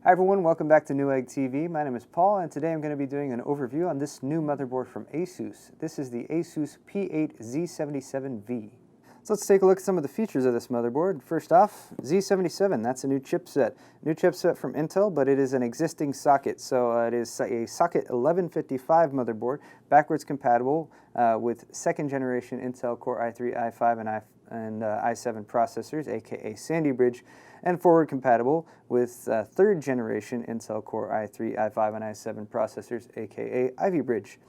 Hi everyone, welcome back to Newegg TV. My name is Paul and today I'm going to be doing an overview on this new motherboard from Asus. This is the Asus P8Z77-V. So let's take a look at some of the features of this motherboard. First off, Z77, that's a new chipset. New chipset from Intel, but it is an existing socket. So it is a socket 1155 motherboard, backwards compatible with second generation Intel Core i3, i5, and i7 processors, a.k.a. Sli Bridge, and forward compatible with third generation Intel Core i3, i5, and i7 processors, aka Ivy Bridge.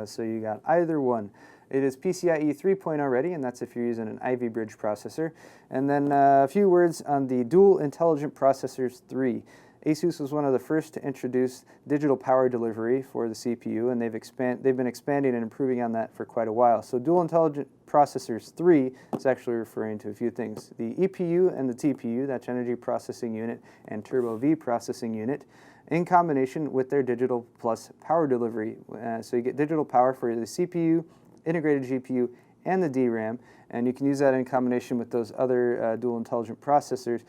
So you got either one. It is PCIe 3.0 ready, and that's if you're using an Ivy Bridge processor. And then a few words on the Dual Intelligent Processors 3. Asus was one of the first to introduce digital power delivery for the CPU, and they've been expanding and improving on that for quite a while. So Dual Intelligent Processors 3 is actually referring to a few things. The EPU and the TPU, that's Energy Processing Unit and Turbo V Processing Unit, in combination with their digital plus power delivery. So you get digital power for the CPU, integrated GPU, and the DRAM, and you can use that in combination with those other dual intelligent processors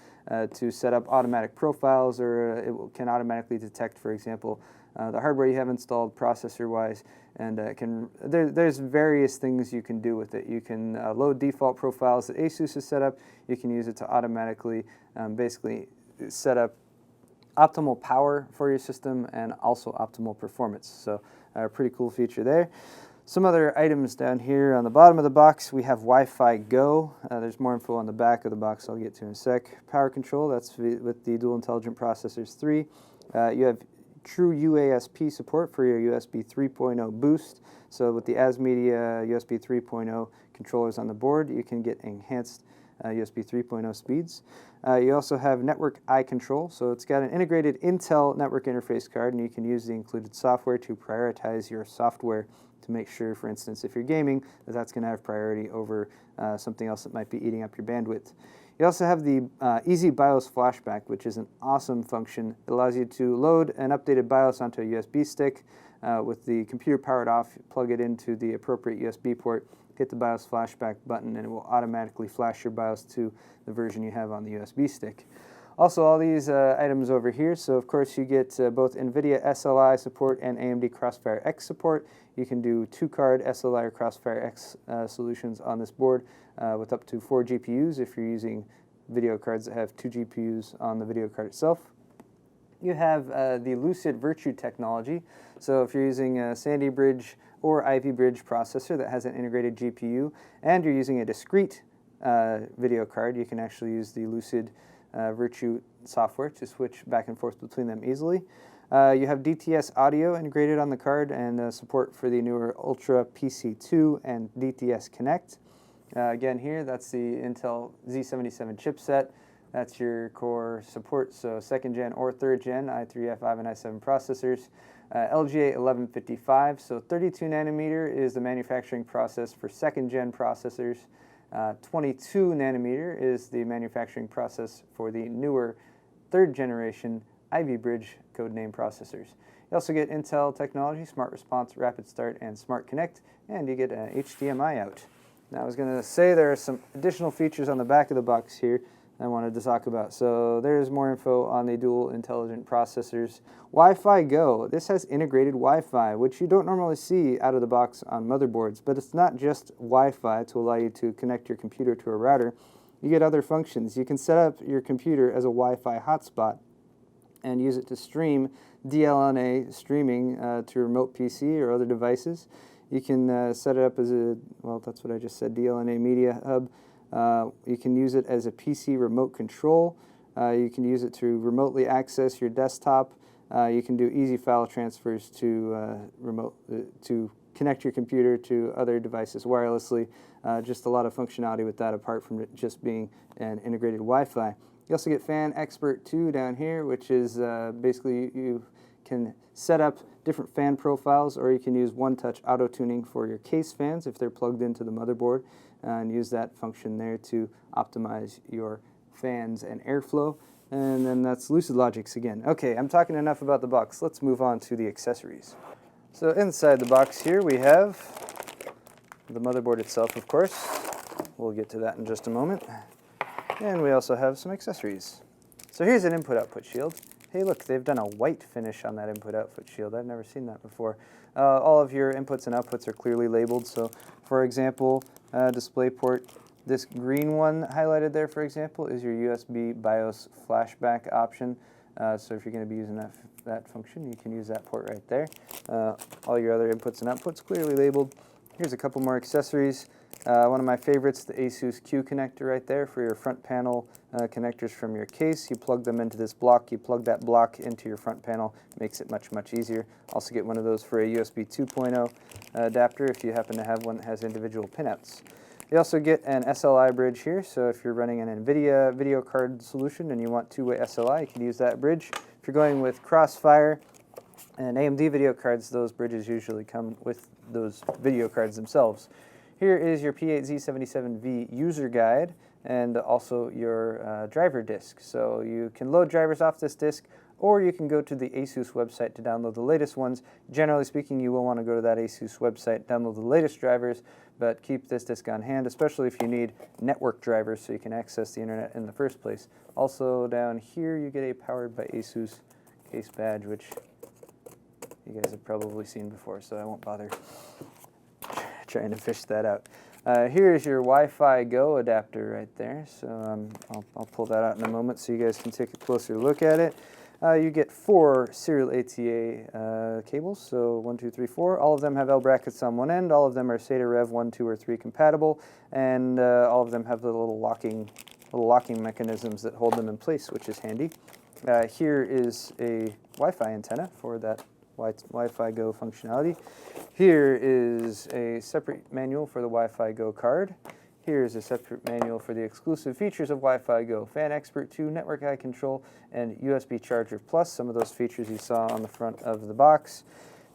to set up automatic profiles, or it can automatically detect, for example, the hardware you have installed processor-wise, and there's various things you can do with it. You can load default profiles that Asus has set up. You can use it to automatically basically set up optimal power for your system and also optimal performance. So a pretty cool feature there. Some other items down here on the bottom of the box, we have Wi-Fi Go. There's more info on the back of the box I'll get to in a sec. Power control, that's with the Dual Intelligent Processors 3. You have true UASP support for your USB 3.0 boost. So with the ASMedia USB 3.0 controllers on the board, you can get enhanced USB 3.0 speeds. You also have network eye control, so it's got an integrated Intel network interface card, and you can use the included software to prioritize your software to make sure, for instance, if you're gaming, that's going to have priority over something else that might be eating up your bandwidth. You also have the Easy BIOS Flashback, which is an awesome function. It allows you to load an updated BIOS onto a USB stick with the computer powered off, plug it into the appropriate USB port, hit the BIOS Flashback button, and it will automatically flash your BIOS to the version you have on the USB stick. Also, all these items over here, so of course you get both Nvidia Sli support and AMD Crossfire X support. You can do 2-card SLI or Crossfire X solutions on this board with up to 4 GPUs if you're using video cards that have 2 GPUs on the video card itself. You have the Lucid Virtue technology, so if you're using a Sli Bridge or Ivy Bridge processor that has an integrated GPU and you're using a discrete video card, you can actually use the Lucid Virtue software to switch back and forth between them easily. You have DTS audio integrated on the card and support for the newer Ultra PC2 and DTS Connect. Again here, that's the Intel Z77 chipset. That's your core support, so second gen or third gen i3, i5, and i7 processors. LGA 1155, so 32 nanometer is the manufacturing process for second gen processors. 22 nanometer is the manufacturing process for the newer third generation Ivy Bridge codename processors. You also get Intel technology, Smart Response, Rapid Start, and Smart Connect, and you get an HDMI out. Now I was going to say there are some additional features on the back of the box here I wanted to talk about. So there's more info on the Dual Intelligent Processors. Wi-Fi Go. This has integrated Wi-Fi, which you don't normally see out of the box on motherboards, but it's not just Wi-Fi to allow you to connect your computer to a router. You get other functions. You can set up your computer as a Wi-Fi hotspot and use it to stream DLNA streaming to a remote PC or other devices. You can set it up as a, well, that's what I just said, DLNA Media Hub. You can use it as a PC remote control. You can use it to remotely access your desktop. You can do easy file transfers to to connect your computer to other devices wirelessly. Just a lot of functionality with that apart from it just being an integrated Wi-Fi. You also get Fan Expert 2 down here, which is basically you can set up different fan profiles, or you can use one-touch auto-tuning for your case fans if they're plugged into the motherboard, and use that function there to optimize your fans and airflow. And then that's Lucid Logics again. Okay, I'm talking enough about the box. Let's move on to the accessories. So inside the box here we have the motherboard itself, of course. We'll get to that in just a moment. And we also have some accessories. So here's an input-output shield. Hey look, they've done a white finish on that input-output shield. I've never seen that before. All of your inputs and outputs are clearly labeled. So for example, display port, this green one highlighted there, for example, is your USB BIOS flashback option. So if you're going to be using that function, you can use that port right there. All your other inputs and outputs clearly labeled. Here's a couple more accessories. One of my favorites, the Asus Q connector right there for your front panel connectors from your case. You plug them into this block, you plug that block into your front panel, makes it much, much easier. Also get one of those for a USB 2.0 adapter if you happen to have one that has individual pinouts. You also get an SLI bridge here, so if you're running an Nvidia video card solution and you want two-way SLI, you can use that bridge. If you're going with Crossfire and AMD video cards, those bridges usually come with those video cards themselves. Here is your P8Z77-V user guide and also your driver disk. So you can load drivers off this disk, or you can go to the Asus website to download the latest ones. Generally speaking, you will want to go to that Asus website, download the latest drivers, but keep this disk on hand, especially if you need network drivers so you can access the internet in the first place. Also down here, you get a Powered by Asus case badge, which you guys have probably seen before, so I won't bother trying to fish that out. Here is your Wi-Fi Go adapter right there, so I'll pull that out in a moment so you guys can take a closer look at it. You get 4 serial ATA cables, so 1, 2, 3, 4. All of them have L brackets on one end. All of them are SATA Rev 1, 2, or 3 compatible, and all of them have the little locking mechanisms that hold them in place, which is handy. Here is a Wi-Fi antenna for that Wi-Fi Go functionality. Here is a separate manual for the Wi-Fi Go card. Here's a separate manual for the exclusive features of Wi-Fi Go: Fan Expert 2, Network Eye Control, and USB Charger Plus. Some of those features you saw on the front of the box.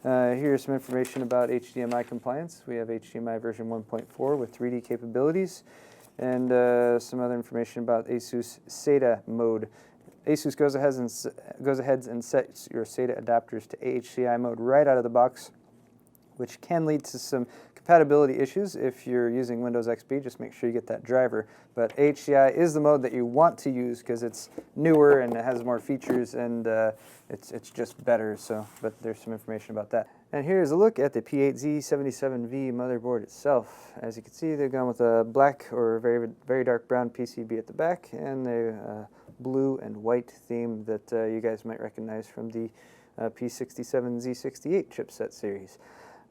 Here's some information about HDMI compliance. We have HDMI version 1.4 with 3D capabilities, and some other information about Asus SATA mode. Asus goes ahead and sets your SATA adapters to AHCI mode right out of the box, which can lead to some compatibility issues if you're using Windows XP. Just make sure you get that driver. But AHCI is the mode that you want to use because it's newer and it has more features, and it's just better. But there's some information about that. And here's a look at the P8Z77-V motherboard itself. As you can see, they've gone with a black or very, very dark brown PCB at the back, and a blue and white theme that you guys might recognize from the P67Z68 chipset series.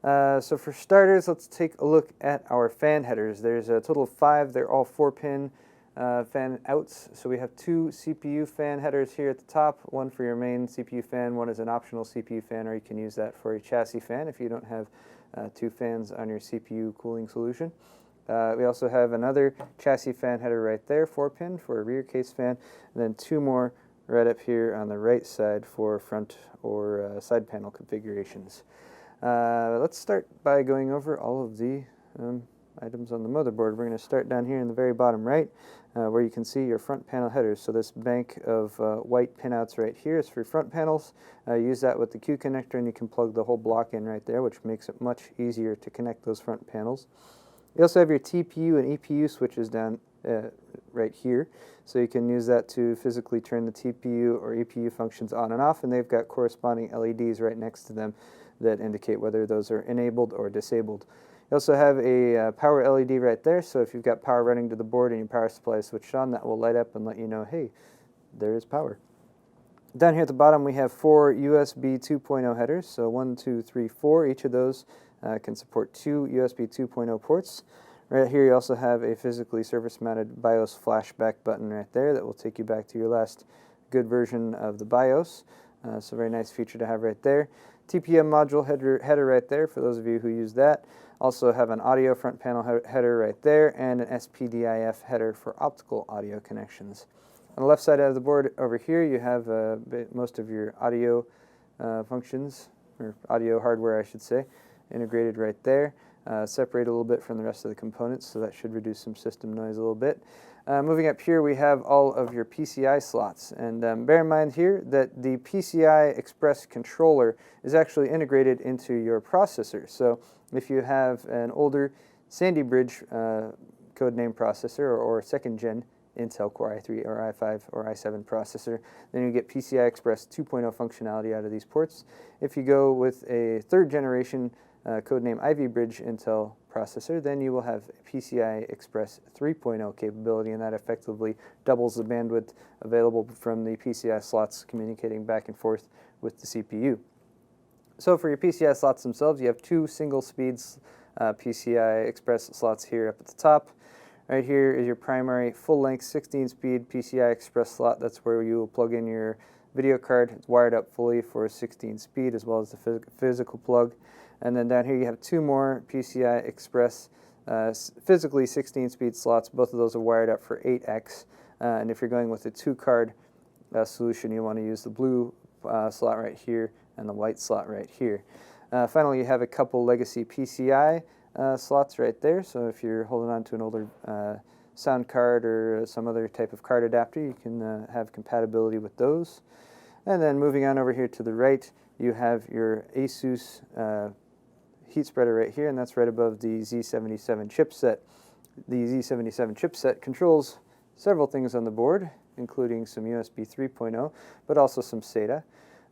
So for starters, let's take a look at our fan headers. There's a total of 5. They're all 4-pin fan outs. So we have 2 CPU fan headers here at the top, one for your main CPU fan, one is an optional CPU fan, or you can use that for a chassis fan if you don't have 2 fans on your CPU cooling solution. We also have another chassis fan header right there, 4-pin for a rear case fan, and then 2 more right up here on the right side for front or side panel configurations. Let's start by going over all of the items on the motherboard. We're going to start down here in the very bottom right, where you can see your front panel headers. So this bank of white pinouts right here is for front panels. Use that with the Q connector, and you can plug the whole block in right there, which makes it much easier to connect those front panels. You also have your TPU and EPU switches down right here, so you can use that to physically turn the TPU or EPU functions on and off, and they've got corresponding LEDs right next to them that indicate whether those are enabled or disabled. You also have a power LED right there, so if you've got power running to the board and your power supply is switched on, that will light up and let you know, hey, there is power. Down here at the bottom we have 4 USB 2.0 headers, so 1, 2, 3, 4. Each of those can support 2 USB 2.0 ports. Right here you also have a physically surface-mounted BIOS flashback button right there that will take you back to your last good version of the BIOS. So very nice feature to have right there. TPM module header right there for those of you who use that. Also have an audio front panel header right there, and an SPDIF header for optical audio connections. On the left side of the board over here you have most of your audio functions, or audio hardware I should say, integrated right there. Separate a little bit from the rest of the components, so that should reduce some system noise a little bit. Moving up here we have all of your PCI slots, and bear in mind here that the PCI Express controller is actually integrated into your processor. So if you have an older Sli Bridge codename processor or 2nd gen Intel Core i3 or i5 or i7 processor. Then you get PCI Express 2.0 functionality out of these ports. If you go with a third generation codename Ivy Bridge Intel processor, then you will have PCI Express 3.0 capability, and that effectively doubles the bandwidth available from the PCI slots communicating back and forth with the CPU. So for your PCI slots themselves, you have two single speeds PCI Express slots here up at the top. Right here is your primary full-length 16-speed PCI Express slot. That's where you will plug in your video card. It's wired up fully for 16-speed as well as the physical plug. And then down here you have two more PCI Express physically 16-speed slots. Both of those are wired up for 8x. And if you're going with a two-card solution, you want to use the blue slot right here and the white slot right here. Finally, you have a couple legacy PCI slots right there. So if you're holding on to an older sound card or some other type of card adapter, you can have compatibility with those. And then moving on over here to the right, you have your Asus heat spreader right here, and that's right above the Z77 chipset. The Z77 chipset controls several things on the board, including some USB 3.0, but also some SATA.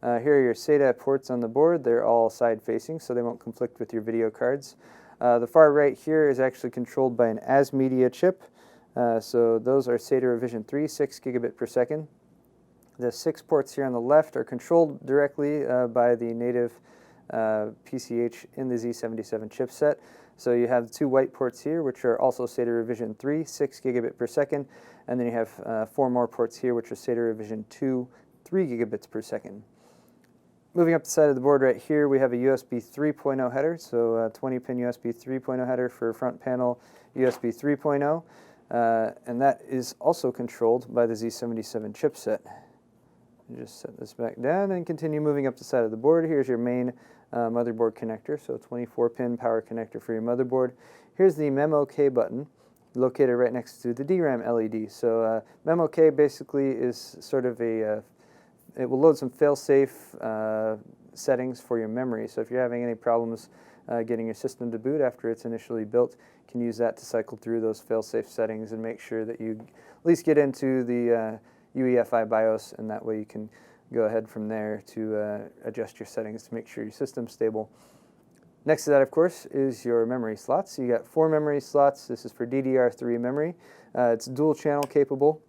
Here are your SATA ports on the board. They're all side-facing, so they won't conflict with your video cards. The far right here is actually controlled by an ASMedia chip. So those are SATA revision 3, 6 gigabit per second. The 6 ports here on the left are controlled directly by the native PCH in the Z77 chipset. So you have the two white ports here, which are also SATA revision 3, 6 gigabit per second. And then you have 4 more ports here, which are SATA revision 2, 3 gigabits per second. Moving up the side of the board right here, we have a USB 3.0 header, so a 20-pin USB 3.0 header for front panel USB 3.0, and that is also controlled by the Z77 chipset. You just set this back down and continue moving up the side of the board. Here's your main motherboard connector, so 24-pin power connector for your motherboard. Here's the Memo K button, located right next to the DRAM LED. So Memo K basically is sort of it will load some fail-safe settings for your memory. So if you're having any problems getting your system to boot after it's initially built, you can use that to cycle through those fail-safe settings and make sure that you at least get into the UEFI BIOS, and that way you can go ahead from there to adjust your settings to make sure your system's stable. Next to that, of course, is your memory slots. So you got 4 memory slots. This is for DDR3 memory. It's dual channel capable.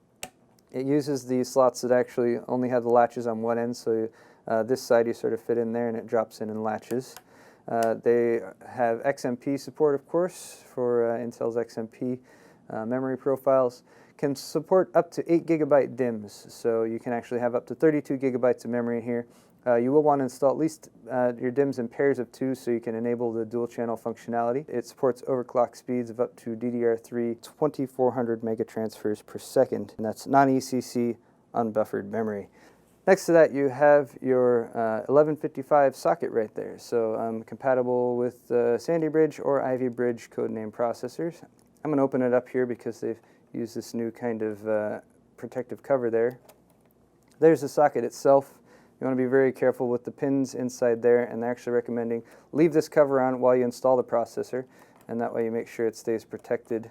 It uses the slots that actually only have the latches on one end, so this side you sort of fit in there and it drops in and latches. They have XMP support, of course, for Intel's XMP memory profiles. Can support up to 8 gigabyte DIMMs, so you can actually have up to 32 gigabytes of memory in here. You will want to install at least your DIMMs in pairs of 2 so you can enable the dual channel functionality. It supports overclock speeds of up to DDR3 2400 megatransfers per second, and that's non-ECC unbuffered memory. Next to that, you have your 1155 socket right there, so compatible with Sandy Bridge or Ivy Bridge codename processors. I'm going to open it up here because they've used this new kind of protective cover there. There's the socket itself. You want to be very careful with the pins inside there, and they're actually recommending leave this cover on while you install the processor, and that way you make sure it stays protected,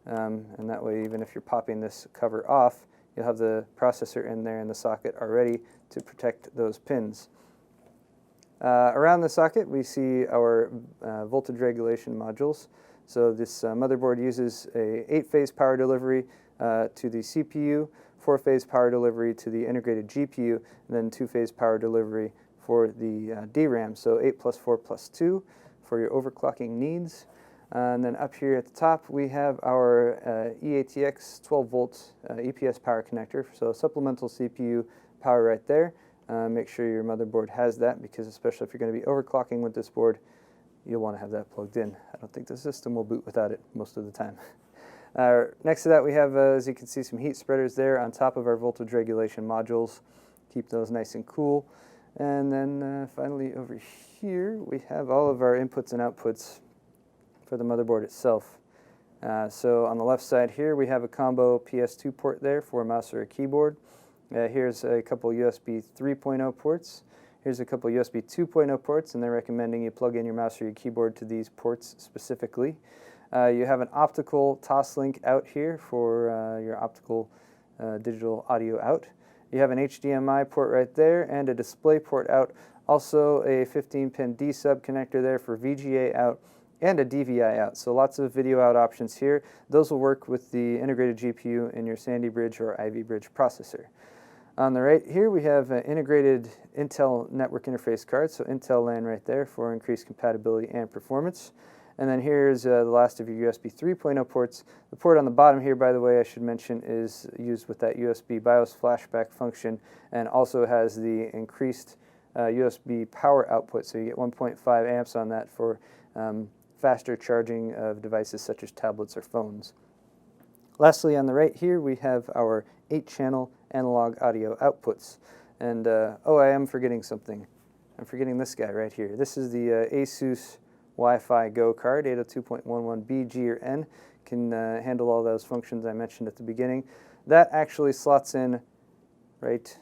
and that way even if you're popping this cover off, you'll have the processor in there and the socket already to protect those pins. Around the socket we see our voltage regulation modules. So this motherboard uses a 8-phase power delivery to the CPU, 4-phase power delivery to the integrated GPU, and then 2-phase power delivery for the DRAM. So 8 plus 4 plus 2 for your overclocking needs. And then up here at the top we have our EATX 12-volt EPS power connector. So supplemental CPU power right there. Make sure your motherboard has that, because especially if you're going to be overclocking with this board, you'll want to have that plugged in. I don't think the system will boot without it most of the time. Next to that we have, as you can see, some heat spreaders there on top of our voltage regulation modules. Keep those nice and cool. And then finally over here we have all of our inputs and outputs for the motherboard itself. So on the left side here we have a combo PS2 port there for a mouse or a keyboard. Here's a couple USB 3.0 ports. Here's a couple USB 2.0 ports, and they're recommending you plug in your mouse or your keyboard to these ports specifically. You have an optical Toslink out here for your optical digital audio out. You have an HDMI port right there and a display port out. Also a 15-pin D-sub connector there for VGA out and a DVI out. So lots of video out options here. Those will work with the integrated GPU in your Sli Bridge or Ivy Bridge processor. On the right here we have an integrated Intel network interface card, so Intel LAN right there for increased compatibility and performance. And then here's the last of your USB 3.0 ports. The port on the bottom here, by the way, I should mention, is used with that USB BIOS flashback function and also has the increased USB power output, so you get 1.5 amps on that for faster charging of devices such as tablets or phones. Lastly, on the right here, we have our 8-channel analog audio outputs. And, oh, I am forgetting something. I'm forgetting this guy right here. This is the Asus Wi-Fi Go card, 802.11b, G, or N. Can handle all those functions I mentioned at the beginning. That actually slots in right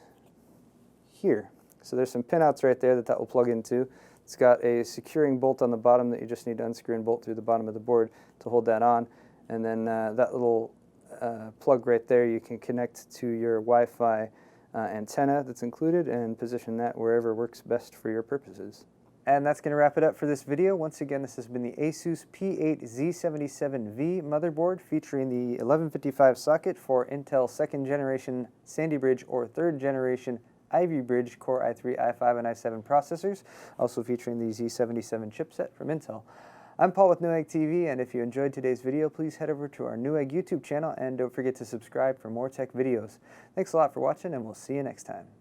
here. So there's some pinouts right there that will plug into. It's got a securing bolt on the bottom that you just need to unscrew and bolt through the bottom of the board to hold that on. And then that little plug right there you can connect to your Wi-Fi antenna that's included and position that wherever works best for your purposes. And that's going to wrap it up for this video. Once again, this has been the Asus P8Z77-V motherboard featuring the 1155 socket for Intel 2nd generation Sli Bridge or 3rd generation Ivy Bridge Core i3, i5, and i7 processors, also featuring the Z77 chipset from Intel. I'm Paul with Newegg TV, and if you enjoyed today's video, please head over to our Newegg YouTube channel and don't forget to subscribe for more tech videos. Thanks a lot for watching, and we'll see you next time.